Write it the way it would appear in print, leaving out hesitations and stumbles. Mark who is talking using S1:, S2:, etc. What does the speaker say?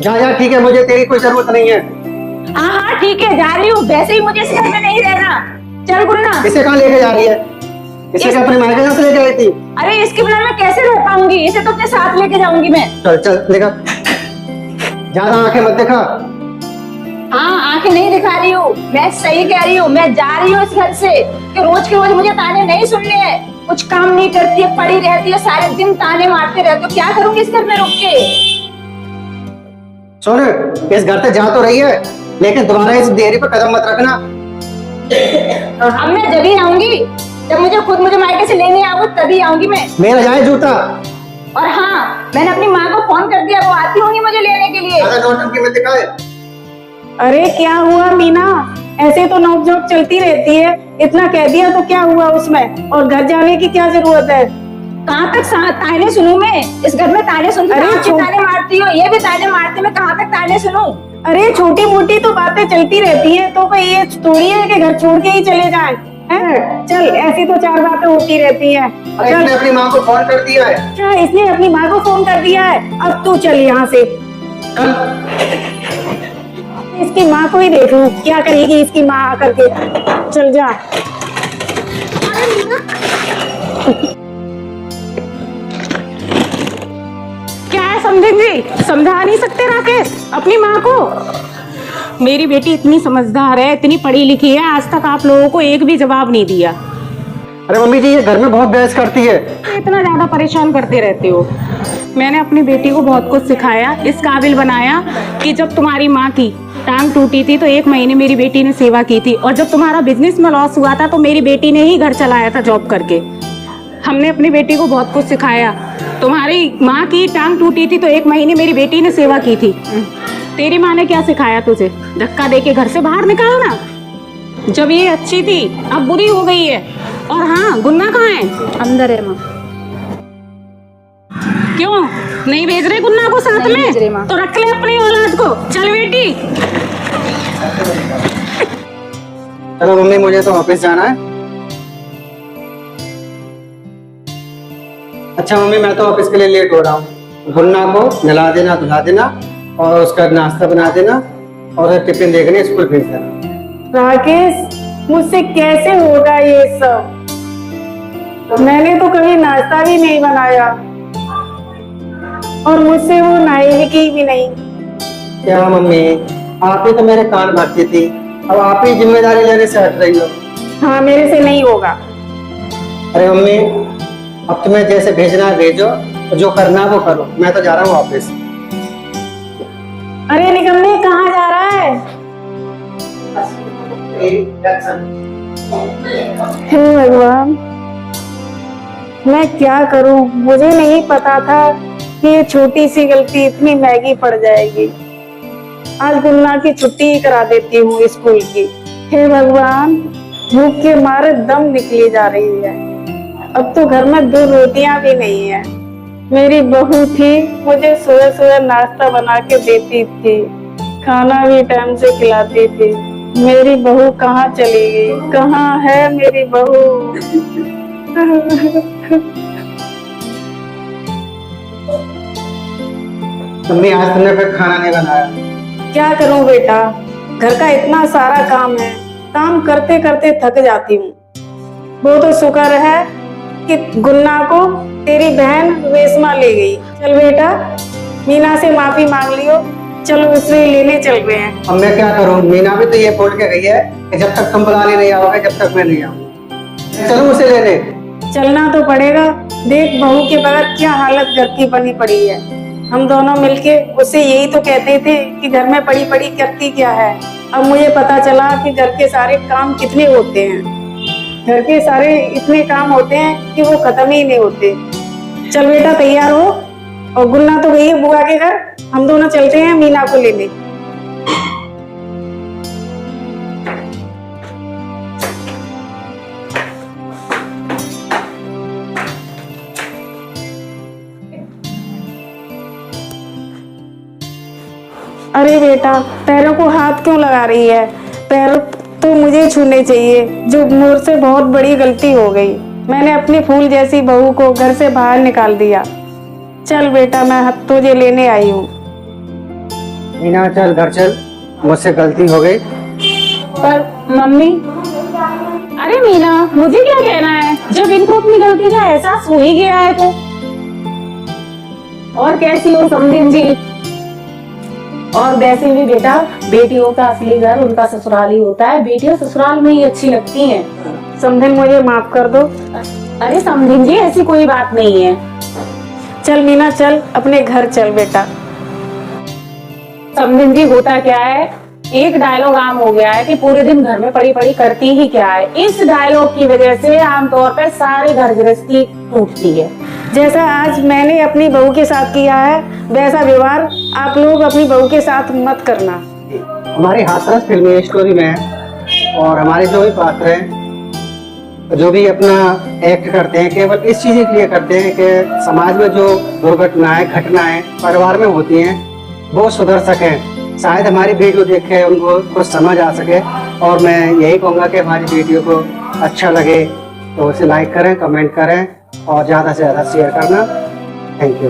S1: जा जा, ठीक है, मुझे तेरी कोई जरूरत नहीं है।
S2: हाँ हाँ ठीक है, जा रही हूँ। वैसे ही मुझे इस घर में नहीं रहना। चल गुन्ना।
S1: इसे कहाँ लेके जा रही है? इसे क्या अपने मायके यहाँ से लेके आई थी?
S2: अरे इसके बिना मैं कैसे रह पाऊंगी? इसे तो अपने साथ लेके जाऊंगी मैं।
S1: चल चल लेकर। ज्यादा आंखें मत दिखा।
S2: हाँ आंखें नहीं दिखा रही हूँ, मैं सही कह रही हूँ। मैं जा रही हूँ इस घर से कि रोज के रोज मुझे ताने नहीं सुनने हैं। कुछ काम नहीं करती है, पड़ी रहती है, सारे दिन ताने मारते रहते हो। क्या करूंगी इस घर में रुक के?
S1: सुन, इस घर से जा तो रही है, लेकिन दोबारा इस डेयरी पर कदम मत रखना।
S2: अब मैं जब ही आऊंगी जब मुझे मायके से लेने आओ, तभी आऊंगी मैं।
S1: मेरा जाए जूता।
S2: और हाँ, मैंने अपनी माँ को फोन कर दिया, वो आती होंगी मुझे लेने के लिए।
S1: ज्यादा नौटंकी मत दिखाए।
S3: अरे क्या हुआ मीना, ऐसे तो नोक-झोंक चलती रहती है। इतना कह दिया तो क्या हुआ उसमें, और घर जाने की क्या जरूरत है?
S2: कहाँ तक ताने सुनूं मैं? इस घर में ताने सुनती
S3: अरे
S2: हूँ, ताने मारती हो, ये भी ताने मारते, मैं कहाँ तक ताने सुनूं?
S3: अरे छोटी मोटी तो बातें चलती रहती हैं, तो कोई ये थोड़ी है कि घर छोड़ के ही चले जाएं, हैं? चल ऐसी तो चार बातें होती रहती हैं।
S1: इसने अपनी माँ को फोन कर दिया है।
S3: अच्छा, इसने अपनी माँ को फोन कर दिया है। अब तू चल यहाँ से। इसकी माँ को ही देख लूं, क्या करेगी इसकी माँ आकर के। चल जा। क्या है समझेंगे? समझा नहीं सकते राकेश अपनी माँ को? मेरी बेटी इतनी समझदार है, इतनी पढ़ी लिखी है, आज तक आप लोगों को एक भी जवाब नहीं दिया।
S1: अरे मम्मी जी, ये घर में बहुत बहस करती है।
S3: इतना ज्यादा परेशान करते रहते हो। मैंने अपनी बेटी को बहुत कुछ सिखाया, इस काबिल बनाया कि जब तुम्हारी माँ की टांग टूटी थी तो 1 महीने मेरी बेटी ने सेवा की थी, और जब तुम्हारा बिजनेस में लॉस हुआ था तो मेरी बेटी ने ही घर चलाया था जॉब करके। हमने अपनी बेटी को बहुत कुछ सिखाया। तुम्हारी माँ की टांग टूटी थी तो 1 महीने मेरी बेटी ने सेवा की थी। तेरी माँ ने क्या सिखाया तुझे? धक्का देके घर से बाहर निकालना। जब ये अच्छी थी अब बुरी हो गई है। और हाँ, गुन्ना कहाँ है?
S2: अंदर है माँ।
S3: क्यों नहीं भेज रहे गुन्ना को साथ
S2: नहीं भेज रहे
S3: में?
S2: माँ।
S3: तो रख ले अपनी औलाद को। चल बेटी।
S1: चलो मम्मी, मुझे तो ऑफिस जाना है। अच्छा मम्मी, मैं तो ऑफिस के लिए लेट हो रहा हूँ। गुन्ना को नहला देना, धुला देना, और उसका नाश्ता बना देना, और टिफिन देखने स्कूल भेज देना।
S3: राकेश, मुझसे कैसे होगा ये सब? मैंने तो कभी नाश्ता भी नहीं बनाया, और मुझसे वो नाइकी भी नहीं।
S1: क्या मम्मी, आप ही तो मेरे कान भरती थी, अब आप ही जिम्मेदारी लेने से हट रही हो।
S3: हाँ, मेरे से नहीं होगा।
S1: अरे मम्मी, अब तुम्हें जैसे भेजना है भेजो, जो करना है वो करो। मैं तो जा रहा हूँ ऑफिस।
S3: अरे निकलने, कहाँ जा रहा है? हे भगवान, मैं क्या करूं? मुझे नहीं पता था कि ये छोटी सी गलती इतनी महंगी पड़ जाएगी। आज गुन्ना की छुट्टी ही करा देती हूँ स्कूल की। हे भगवान, भूख के मारे दम निकली जा रही है। अब तो घर में 2 रोटियां भी नहीं है। मेरी बहू थी, मुझे सुबह सुबह नाश्ता बना के देती थी, खाना भी टाइम से खिलाती थी। मेरी बहू कहाँ चली गई? कहाँ है मेरी बहू?
S1: मम्मी, आज तुमने फिर खाना नहीं बनाया।
S3: क्या करूं बेटा, घर का इतना सारा काम है, काम करते करते थक जाती हूँ। वो तो शुक्र है कि गुन्ना को तेरी बहन रेशमा ले गई। चल बेटा, मीना से माफी मांग लियो। चलो उसे लेने चल रहे हैं।
S1: अब मैं क्या करूं? मीना भी तो ये बोल के गई है कि जब तक तुम बुलाने नहीं आओगे, जब तक मैं नहीं आऊंगा। चलो उसे लेने।
S3: चलना तो पड़ेगा। देख बहू के बगैर क्या हालत घर की बनी पड़ी है। हम दोनों मिलके उससे यही तो कहते थे कि घर में पड़ी पड़ी करती क्या है। अब मुझे पता चला कि घर के सारे काम कितने होते हैं। घर के सारे इतने काम होते हैं कि वो खत्म ही नहीं होते। चल बेटा, तैयार हो। और गुन्ना तो गई है बुआ के घर, हम दोनों चलते हैं मीना को लेने। अरे बेटा, पैरों को हाथ क्यों लगा रही है? पैर तो मुझे छूने चाहिए, जो मुझसे बहुत बड़ी गलती हो गई। मैंने अपनी फूल जैसी बहू को घर से बाहर निकाल दिया। चल बेटा, मैं तुझे लेने आई हूँ।
S1: मीना चल घर चल, मुझसे गलती हो गई।
S3: पर मम्मी, अरे मीना, मुझे क्या कहना है, जब इनको अपनी गलती का एहसास हो ही गया है तो। और कैसी हो समधिन जी? और वैसे भी बेटा, बेटियों का असली घर उनका ससुराल ही होता है, बेटियां ससुराल में ही अच्छी लगती हैं। समधिन मुझे माफ कर दो। अरे समधिन जी, ऐसी कोई बात नहीं है। चल मीना चल, अपने घर चल बेटा। समधिन जी, होता क्या है, एक डायलॉग आम हो गया है कि पूरे दिन घर में पड़ी पड़ी करती ही क्या है। इस डायलॉग की वजह से आमतौर पर सारे घर गृहस्थी टूटती है। जैसा आज मैंने अपनी बहू के साथ किया है, वैसा व्यवहार आप लोग अपनी बहू के साथ मत करना।
S1: हमारी हाथरस फिल्मी स्टोरी में और हमारे जो भी पात्र हैं, जो भी अपना एक्ट करते हैं, केवल इस चीज के लिए करते हैं कि समाज में जो दुर्घटनाएं घटनाएं परिवार में होती हैं वो सुधर सकें। शायद हमारी वीडियो देखे उनको कुछ समझ आ सके, और मैं यही कहूँगा कि हमारी वीडियो को अच्छा लगे तो उसे लाइक करें, कमेंट करें और ज़्यादा से ज़्यादा शेयर करना। Thank you.